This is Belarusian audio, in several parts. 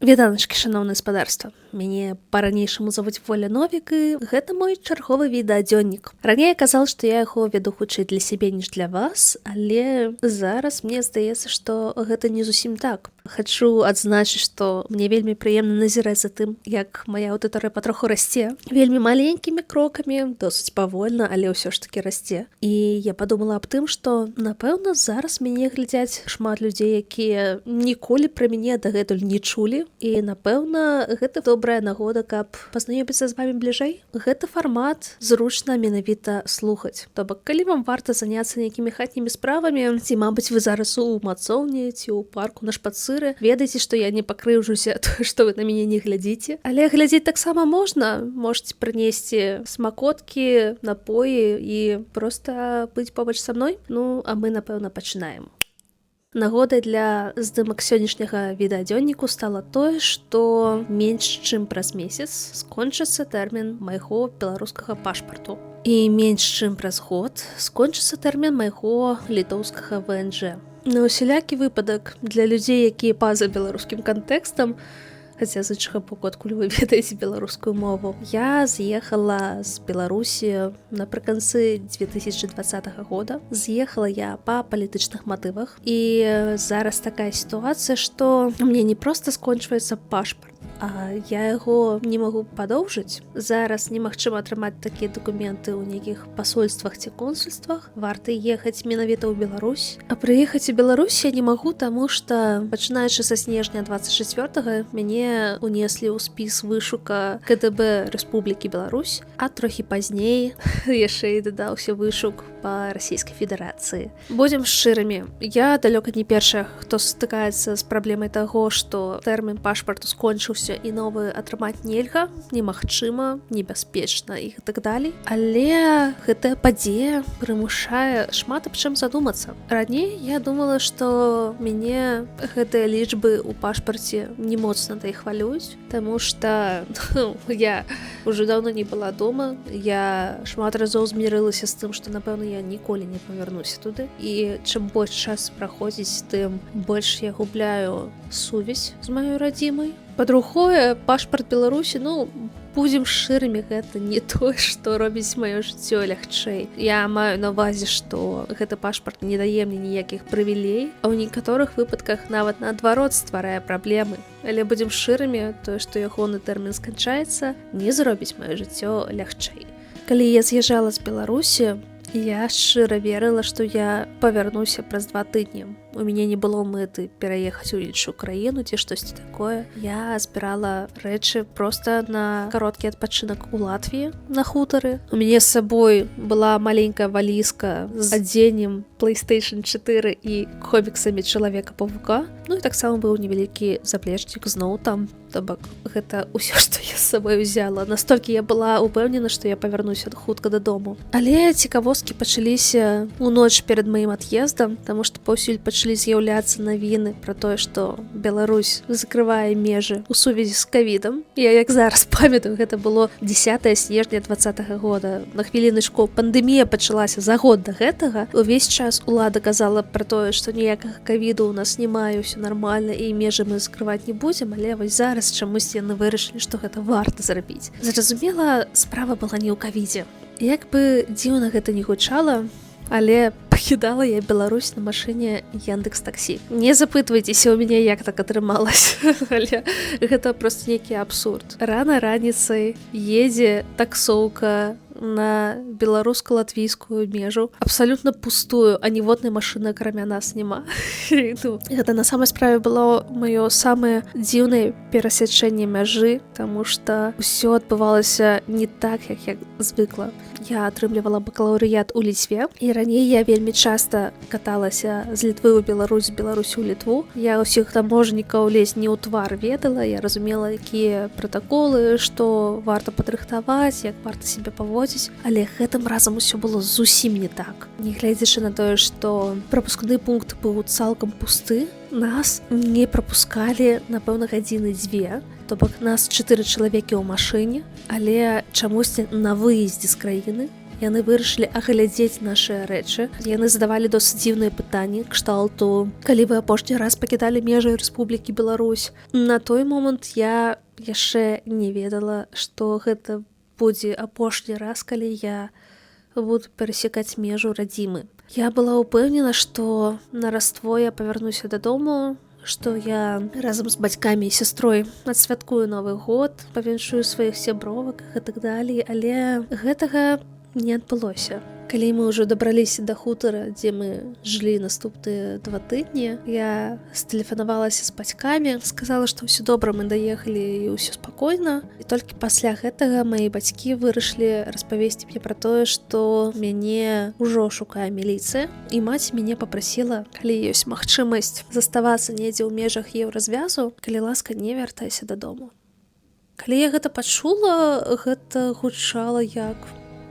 Вітаначкі, шаноўнае спадарства. Мяне па-ранейшаму завуць Воля Новік, і гэта мой чарговы відэадзённік. Раней я казала, што я яго веду хутчэй для сябе, ніж для вас, але зараз мне здаецца, што гэта не зусім так. Хачу адзначыць, што мне вельмі прыемна назіраць за тым, як мая аўдыторыя патроху расце. Вельмі маленькімі крокамі, досыць павольна, але ўсё ж такі расце. І я падумала аб тым, што, напэўна, зараз мяне глядзяць шмат людзей, якія ніколі пра мяне дагэтуль не чулі. І, напэўна, гэта добрая нагода, каб пазнаёміцца з вамі бліжэй. Гэты фармат зручна менавіта слухаць. То бок, калі вам варта заняцца нейкімі хатнімі справамі, ці, мабыць, вы зараз у мацоўні ці ў парку на шпацыры, ведайце, што я не пакрыўжуся, што вы на мяне не глядзіце. Але глядзець таксама можна. Можаце прынесці смакоткі, напоі і проста быць побач са мной. Ну, а мы, напэўна, пачынаем. Нагодай для здымак сённяшняга відэадзённіку стала тое, што менш чым праз месяц скончыцца тэрмін майго беларускага пашпарту. І менш чым праз год скончыцца тэрмін майго літоўскага ВНЖ. На усялякі выпадак для людзей, якія па-за беларускім кантэкстам, хаця з іншага боку, адкуль вы ведаеце беларускую мову. Я з'ехала з Беларусі напрыканцы 2020 года. З'ехала я па палітычных матывах. І зараз такая сітуацыя, што мне не проста скончваецца пашпарт, а я яго не магу падоўжыць. Зараз немагчыма атрымаць такія дакументы ў нейкіх пасольствах ці консульствах. Варта ехаць менавіта ў Беларусь. А прыехаць у Беларусь я не магу, таму што, пачынаючы са снежня 24-го, мяне унеслі ў спіс вышука КДБ Рэспублікі Беларусь, а трохі пазней яшчэ і дадаўся вышук па Расійскай Федэрацыі. Будзем шчырымі, я далёка не першая, хто стыкаецца з праблемай таго, што тэрмін пашпарту скончыўся і новы атрымаць нельга, немагчыма, небяспечна і так далей. Але гэтая падзея прымушае шмат аб чым задумацца. Раней я думала, што мяне гэтыя лічбы ў пашпарце не моцна да іх хвалююць, таму што я ўжо даўно не была дома. Я шмат разоў змірылася з тым, што, напэўна, я ніколі не павярнуся туды. І чым больш час праходзіць, тым больш я губляю сувязь з маёй радзімай. Па-другое, пашпарт Беларусі, будзем шчырымі, гэта не тое, што робіць маё жыццё лягчэй. Я маю на ўвазе, што гэты пашпарт не дае мне ніякіх прывілей, а ў некаторых выпадках нават наадварот стварае праблемы. Але будзем шчырымі, тое, што ягоны тэрмін сканчаецца, не зробіць маё жыццё лягчэй. Калі я з'язджала з Беларусі, я шчыра верыла, што я павярнуся праз 2 тыдні. У мяне не было мэты пераехаць у іншую краіну ці штосьці такое. Я збірала рэчы проста на кароткі адпачынак у Латвіі на хутары. У мяне з сабой была маленькая валізка з адзеннем PlayStation 4 і коміксамі Чалавека-павука. І таксама быў невялікі заплечнік зноў там. То бок, гэта ўсё, што я з сабой узяла. Настолькі я была упэўнена, што я павярнуся хутка дадому. Але цікавосткі пачаліся ў ноч перад маім ад'ездам, таму што паўсюль пачалі з'яўляцца навіны пра тое, што Беларусь закрывае межы ў сувязі з ковідам. Я як зараз памятаю, гэта было 10 снежня 2020 года. На хвіліначку, пандэмія пачалася за год да гэтага. Увесь час улада казала пра тое, што ніякага ковіду ў нас няма, ўсё нармальна, і межы мы закрываць не будзем, але вось зараз чамусь яны вырашылі, што гэта варта зрабіць. Зразумела, справа была не ў ковідзе. Як бы дзіўна гэта не гучала, але пакідала я Беларусь на машыне Яндекс.Таксі. Не запытвайцеся ў мяне, як так атрымалася, але гэта проста нейкі абсурд. Рана раніцай едзе таксоўка на беларуска-латвійскую межу, абсалютна пустую, а ніводнай машыны акрамя нас няма. Гэта на самай справе было маё самае дзіўнае перасячэнне мяжы, таму што ўсё адбывалася не так, як я звыкла. Я атрымлівала бакалаўрыят у Літве, і раней я вельмі часта каталася з Літвы ў Беларусь, з Беларусі ў Літву. Я ўсіх таможнікаў ледзь не ў твар ведала, я разумела, якія пратаколы, што варта падрыхтаваць, як варта сябе паводзіць. Але гэтым разам усё было зусім не так. Нягледзячы на тое, што прапускны пункт быў цалкам пусты, нас не прапускалі, напэўна, гадзіны 2. То бок нас 4 чалавекі ў машыне, але чамусьці на выездзе з краіны Яны вырашылі аглядзець нашыя рэчы. Яны задавалі досыць дзіўныя пытанні кшталту: калі вы апошні раз пакідалі межы Рэспублікі Беларусь? На той момант я яшчэ не ведала, што гэта будзе апошні раз, калі я буду перасекаць межу радзімы. Я была ўпэўнена, што на Раство я павярнуся дадому, што я разам з бацькамі і сястрой адсвяткую Новы год, павіншую сваіх сябровак і так далей, але гэтага не адбылося. Калі мы ўжо дабраліся да хутара, дзе мы жылі наступныя 2 тыдні, я стэлефанавалася з бацькамі, сказала, што ўсё добра, мы даехалі і ўсё спакойна. І толькі пасля гэтага мае бацькі вырашылі распавесці мне пра тое, што мяне ўжо шукае міліцыя. І маці мяне папрасіла, калі ёсць магчымасць заставацца недзе ў межах еўразвязу, калі ласка, не вяртайся дадому. Калі я гэта пачула, гэта гучала як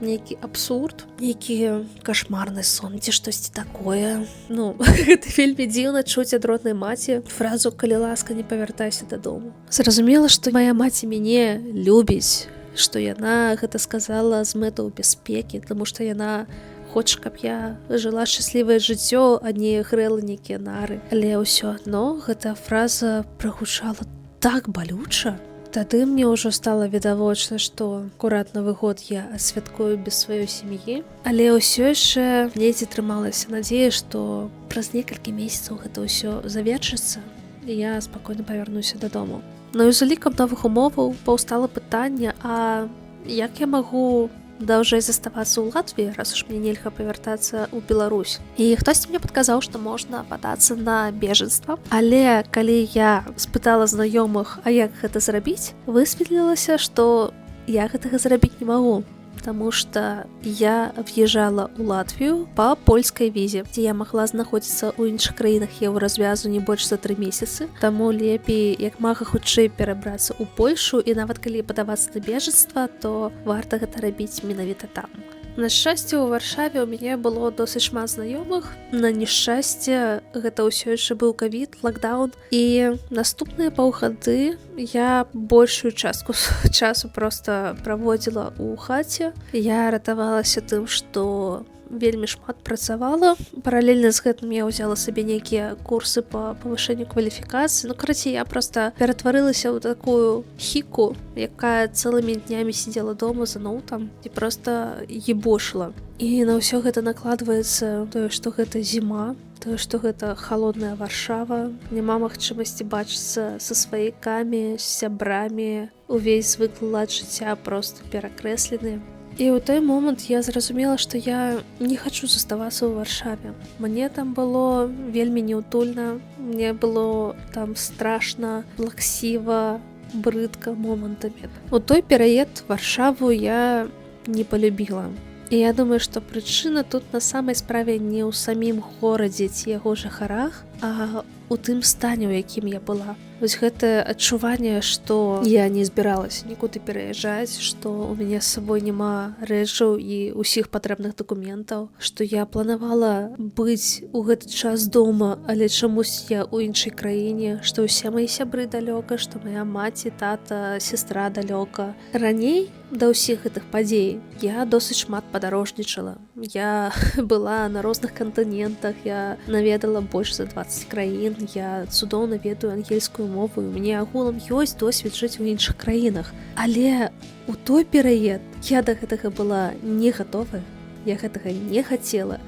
нейкі абсурд, нейкі кашмарны сон ці штосьці такое. Гэта вельмі дзіўна чуць ад роднай маці фразу «калі ласка, не павяртайся дадому». Зразумела, што мая маці мяне любіць, што яна гэта сказала з мэтаў бяспекі, таму што яна хоча, каб я жыла шчаслівае жыццё, а не грэла нейкія нары. Але ўсё адно гэтая фраза прагучала так балюча. Тады мне ўжо стала відавочна, што акурат Новы год я асвяткую без сваёй сям'і, але ўсё яшчэ недзе трымалася надзея, што праз некалькі месяцаў гэта ўсё завершыцца і я спакойна павярнуся дадому. І з улікам новых умоваў паўстала пытанне: а як я магу даўжэй заставацца ў Латвіі, раз уж мне нельга павяртацца ў Беларусь? І хтосьці мне падказаў, што можна падацца на бежанства. Але калі я спытала знаёмых, а як гэта зрабіць, высветлілася, што я гэтага зрабіць не магу, таму што я в'язджала ў Латвію па польскай візе, дзе я магла знаходзіцца ў іншых краінах еўразвязу не больш за 3 месяцы. Таму лепей як мага хутчэй перабрацца ў Польшу, і нават калі падавацца на бежанства, то варта гэта рабіць менавіта там. На шчасце, у Варшаве ў мяне было досыць шмат знаёмых. На нешчасце, гэта ўсё яшчэ быў ковід, лакдаун, і наступныя паўгады я большую частку часу проста праводзіла ў хаце. Я ратавалася тым, што вельмі шмат працавала. Паралельна з гэтым я ўзяла сабе нейкія курсы па павышэнню кваліфікацыі. Карацей, я проста ператварылася ў такую хіку, якая цэлымі днямі сидзела дома за ноутам і проста ебошыла. І на ўсё гэта накладваецца тое, што гэта зіма, тое, што гэта халодная Варшава, няма магчымасці бачыцца са сваякамі, з сябрамі, увесь звыклы лад жыцця проста перакрэслены. І ў той момант я зразумела, што я не хачу заставацца ў Варшаве. Мне там было вельмі неўтульна, мне было там страшна, плаксіва, брыдка момантамі. У той перыяд Варшаву я не полюбіла. І я думаю, што прычына тут на самай справе не ў самім горадзе ці яго жыхарах, а у тым стане, у якім я была. Вось гэтае адчуванне, што я не збіралася нікуды пераязджаць, што ў мяне з сабой няма рэчаў і ўсіх патрэбных дакументаў, што я планавала быць у гэты час дома, але чамусь я ў іншай краіне, што ўсе мае сябры далёка, што моя маці, тата, сестра далёка. Раней да ўсіх гэтых падзей я досыць шмат падарожнічала. Я была на розных кантынентах, я наведала больш за 20 краін, я цудоўна ведаю ангельскую мову, у мяне агулам ёсць досвед жыць у іншых краінах. Але у той перыяд я да гэтага была не гатовая, я гэтага не хацела.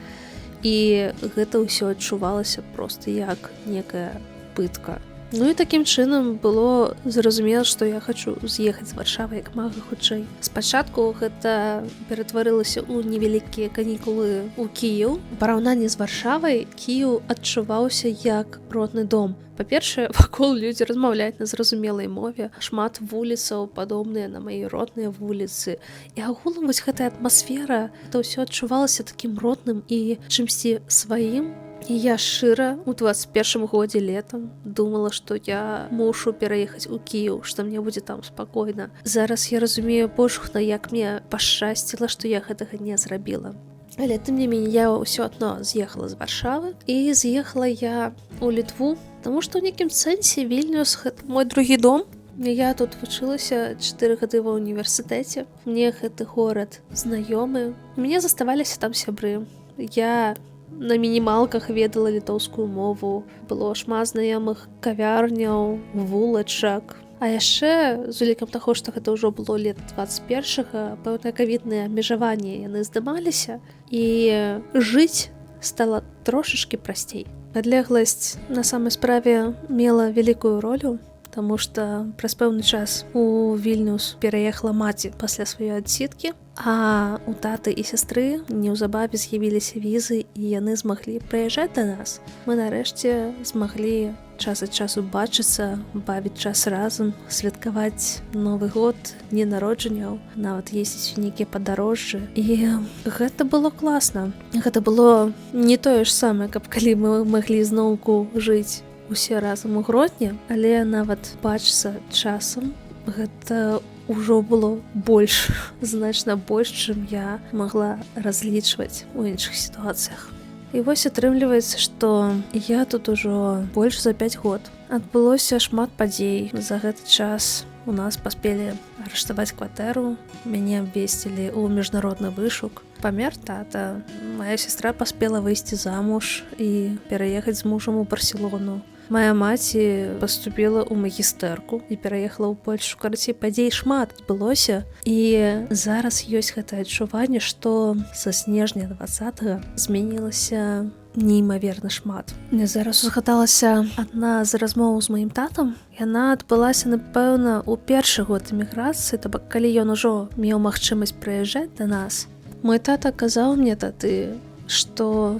І гэта ўсё адчувалася проста як некая пытка. Ну і такім чынам было зразумела, што я хачу з'ехаць з Варшавы як мага хутчэй. Спачатку гэта ператварылася ў невялікія канікулы ў Кіеў. У параўнанні з Варшавай Кіеў адчуваўся як родны дом. Па-першае, вакол людзі размаўляюць на зразумелай мове, шмат вуліцаў падобныя на мае родныя вуліцы. І агулам вось гэтая атмасфера, это ўсё адчувалася такім родным і чымсьці сваім. І я шчыра у 21 годзе летам думала, што я мушу пераехаць у Кіеў, што мне будзе там спакойна. Зараз я разумею божухна, як мне пашчасціла, што я гэтага не зрабіла. Але тым не меней я ўсё адно з'ехала з Варшавы і з'ехала я ў Літву, таму што ў нейкім сэнсе Вільнюс гэта мой другі дом. Я тут вучылася 4 гады ва ўніверсітэце. Мне гэты горад знаёмы. Мне заставаліся там сябры. Я на мінімалках ведала літоўскую мову. Было шмат знаёмых кавярняў, вулачак. А яшчэ з улікам таго, што гэта ўжо было лет 21-га, пэўныя кавідныя абмежаванні яны здымаліся, і жыць стала трошачкі прасцей. Адлегласць на самай справе мела вялікую ролю, таму што праз пэўны час у Вільнюс пераехала маці пасля сваёй адсідкі, а у таты і сястры неўзабаве з'явіліся візы, і яны змаглі прыязджаць да нас. Мы нарэшце змаглі час ад часу бачыцца, бавіць час разам, святкаваць Новы год, дні народжанняў, нават ездзіць у нейкія падарожжы. І гэта было класна. Гэта было не тое ж самае, каб калі мы маглі зноўку жыць усе разам у Гродні, але нават бачыцца часам гэта ўжо было больш, значна больш, чым я магла разлічваць у іншых сітуацыях. І вось атрымліваецца, што я тут ужо больш за 5 год. Адбылося шмат падзей. За гэты час у нас паспелі арыштаваць кватэру, мяне абвесцілі ў міжнародны вышук. Памер тата. Мая сястра паспела выйсці замуж і пераехаць з мужам у Барселону. Мая маці паступіла ў магістэрку і пераехала ў Польшу. Карацей, падзей шмат адбылося. І зараз ёсць гэтае адчуванне, што са снежня 20-го змянілася неймаверна шмат. Мне зараз узгадалася адна з размоў з маім татам. Яна адбылася, напэўна, у першы год эміграцыі, то бок калі ён ужо меў магчымасць прыязджаць да нас. Мой тата казаў мне тады, што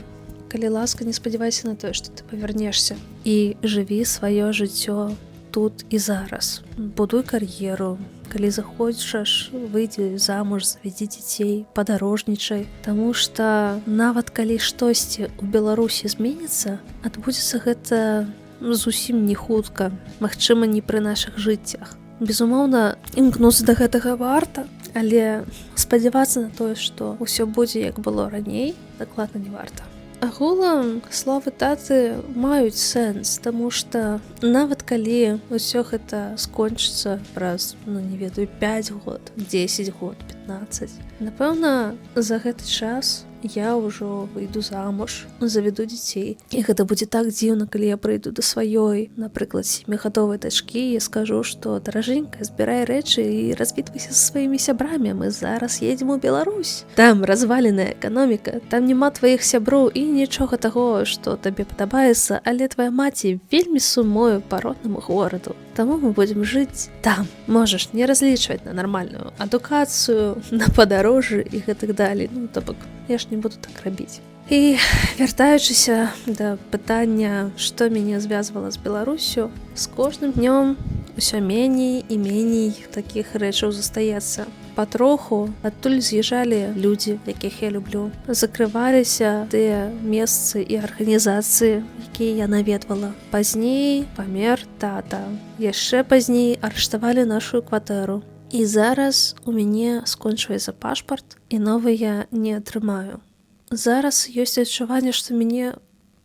калі ласка, не спадзявайся на тое, што ты павярнешся, і жыві сваё жыццё тут і зараз. Будуй кар'еру. Калі захочаш, выйдзі замуж, завядзі дзяцей, падарожнічай. Таму што нават калі штосьці ў Беларусі зменіцца, адбудзецца гэта зусім не хутка, магчыма, не пры нашых жыццях. Безумоўна, імкнуцца да гэтага варта, але спадзявацца на тое, што ўсё будзе як было раней, дакладна не варта. Агулам, словы таты маюць сэнс, таму што нават калі ўсё гэта скончыцца праз, не ведаю, 5 год, 10 год, 15, напэўна, за гэты час я ўжо выйду замуж, завяду дзяцей. І гэта будзе так дзіўна, калі я прыйду да сваёй, напрыклад, 7гадовай дачкі, і скажу, што даражэнька, збірай рэчы і развітвайся са сваімі сябрамі, мы зараз едзем у Беларусь. Там разваленая эканоміка, там няма тваіх сяброў і нічога таго, што табе падабаецца, але твая маці вельмі сумуе па роднаму гораду. Таму мы будзем жыць там. Можаш не разлічваць на нармальную адукацыю, на падарожжы і гэтак далей. То бок, я ж не буду так рабіць. І вяртаючыся да пытання, што мяне звязвала з Беларусю, з кожным днём усё меней і меней такіх рэчаў застаецца. Патроху адтуль з'язджалі людзі, якіх я люблю. Закрываліся тыя месцы і арганізацыі, якія я наведвала. Пазней памер тата. Яшчэ пазней арыштавалі нашу кватэру. І зараз у мяне скончваецца пашпарт, і новы я не атрымаю. Зараз ёсць адчуванне, што мяне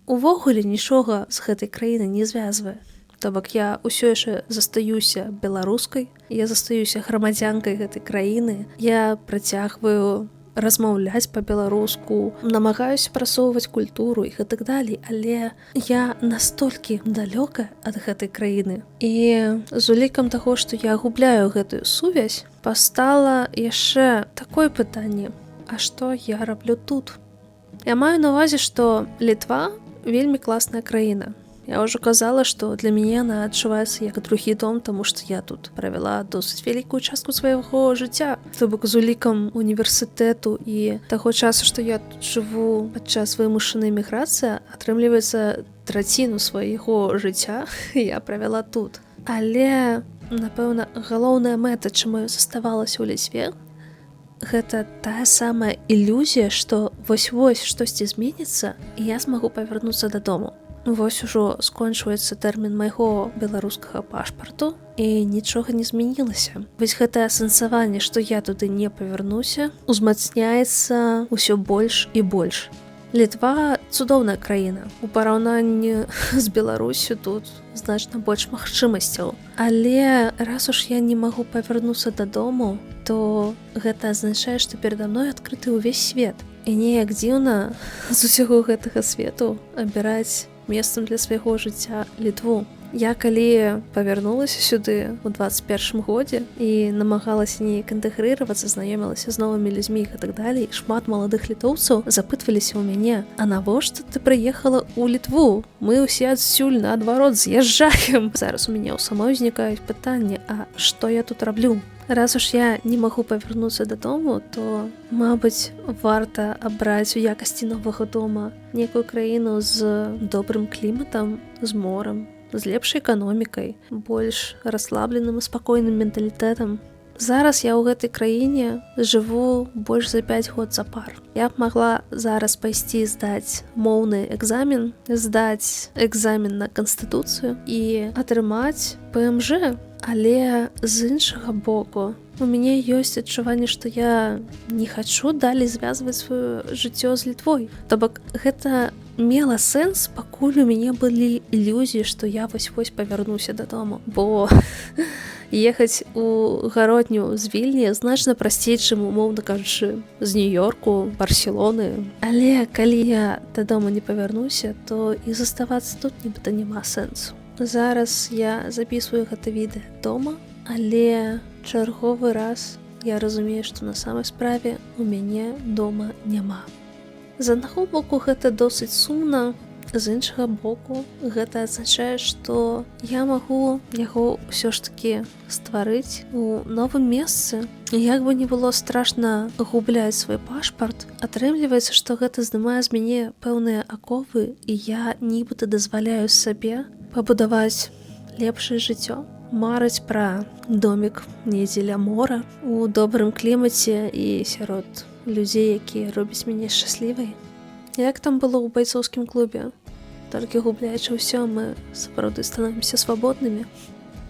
увогуле нічога з гэтай краіны не звязвае. То бок я ўсё яшчэ застаюся беларускай, я застаюся грамадзянкай гэтай краіны, я працягваю размаўляць па-беларуску, намагаюся прасоўваць культуру і гэтак далей, але я настолькі далёка ад гэтай краіны. І з улікам таго, што я губляю гэтую сувязь, пастала яшчэ такое пытанне: а што я раблю тут? Я маю на ўвазе, што Літва вельмі класная краіна. Я ўжо казала, што для мяне яна адчуваецца як другі дом, таму што я тут правяла досыць вялікую частку свайго жыцця. То бок з улікам універсітэту і таго часу, што я тут жыву падчас вымушанай міграцыі, атрымліваецца траціну свайго жыцця я правяла тут. Але, напэўна, галоўная мэта, чаму я заставалася ў Літве, гэта тая самая ілюзія, што вось-вось штосьці зменіцца, і я змагу павярнуцца дадому. Вось ужо скончваецца тэрмін майго беларускага пашпарту, і нічога не змянілася. Вось гэтае асэнсаванне, што я туды не павярнуся, узмацняецца ўсё больш і больш. Літва цудоўная краіна. У параўнанні з Беларусю тут значна больш магчымасцяў. Але раз уж я не магу павярнуцца дадому, то гэта азначае, што перада мной адкрыты ўвесь свет. І неяк дзіўна з усяго гэтага свету абіраць месцам для свайго жыцця Літву. Я калі павярнулася сюды ў 21 годзе і намагалася неяк інтэгрыравацца, знаёмілася з новымі людзьмі і так далей, шмат маладых літоўцаў запытваліся ў мяне: а навошта ты прыехала ў Літву? Мы ўсе адсюль наадварот з'язджаем. Зараз у мяне ў самой узнікаюць пытанні: а што я тут раблю? Раз уж я не магу павярнуцца дадому, то, мабыць, варта абраць у якасці новага дома некую краіну з добрым кліматам, з морам, з лепшай эканомікай, больш расслабленым і спакойным менталітэтам. Зараз я ў гэтай краіне жыву больш за 5 год запар. Я б магла зараз пайсці здаць моўны экзамен, здаць экзамен на канстытуцыю і атрымаць ПМЖ. Але з іншага боку, у мяне ёсць адчуванне, што я не хачу далей звязваць сваё жыццё з Літвой. То бок гэта мела сэнс, пакуль у мяне былі ілюзіі, што я вось-вось павярнуся дадому. Бо ехаць у гародню з Вільні значна прасцей, чым, умоўна кажучы, з Нью-Йорку, Барселоны. Але калі я дадому не павярнуся, то і заставацца тут нібыта няма сэнсу. Зараз я записываю гэта відэа дома, але чарговы раз я разумею, што на самай справе у мяне дома няма. З аднаго боку гэта досыць сумна, з іншага боку гэта азначае, што я магу яго ўсё ж такі стварыць у новым месцы. І як бы не было страшна губляць свой пашпарт, атрымліваецца, што гэта здымае з мяне пэўныя аковы, і я нібыта дазваляю сабе пабудаваць лепшае жыццё, марыць пра домік недзе ля мора, у добрым клімаце і сярод людзей, якія робяць мяне шчаслівай. Як там было ў байцоўскім клубе? Толькі губляючы ўсё, мы сапраўды становімся свабоднымі.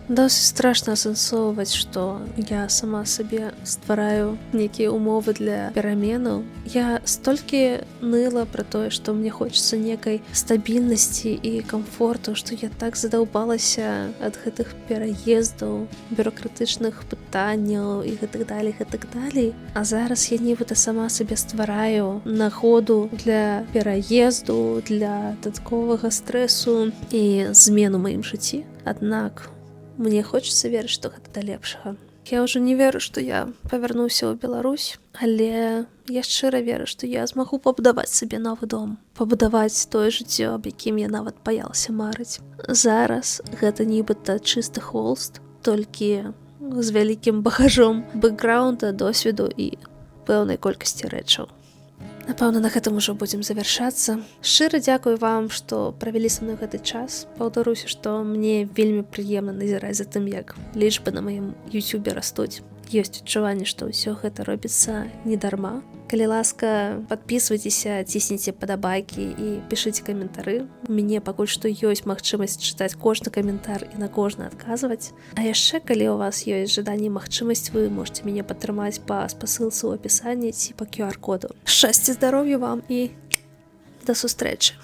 Досыць страшна асэнсоўваць, што я сама сабе ствараю нейкія умовы для пераменаў. Я столькі ныла пра тое, што мне хочацца некай стабільнасці і камфорту, што я так задаўбалася ад гэтых пераездаў, бюрократычных пытанняў і гэтак далей. А зараз я нібыта сама сабе ствараю нагоду для пераезду, для дадатковага стрэсу і змену ў маім жыцці. Аднак мне хочацца верыць, што гэта да лепшага. Я ўжо не веру, што я павярнуся ў Беларусь, але я шчыра веру, што я змагу пабудаваць сабе новы дом, пабудаваць тое жыццё, аб якім я нават баялася марыць. Зараз гэта нібыта чысты холст, толькі з вялікім багажом бэкграунда, досведу і пэўнай колькасці рэчаў. Напэўна, на гэтым ужо будзем завяршацца. Шчыра дзякую вам, што правялі са мной гэты час. Паўтаруся, што мне вельмі прыемна назіраць за тым, як лічбы на маім YouTube растуць. Ёсць адчуванне, што ўсё гэта робіцца не дарма. Калі ласка, падпісвайцеся, цісніце падабайкі і пішыце каментары. У мяне пакуль што ёсць магчымасць чытаць кожны каментар і на кожны адказваць. А яшчэ, калі ў вас ёсць жаданне і магчымасць, вы можете мяне падтрымаць па спасылцы ў апісанні ці па QR-коду. Шчасця, здароўя вам і да сустрэчы!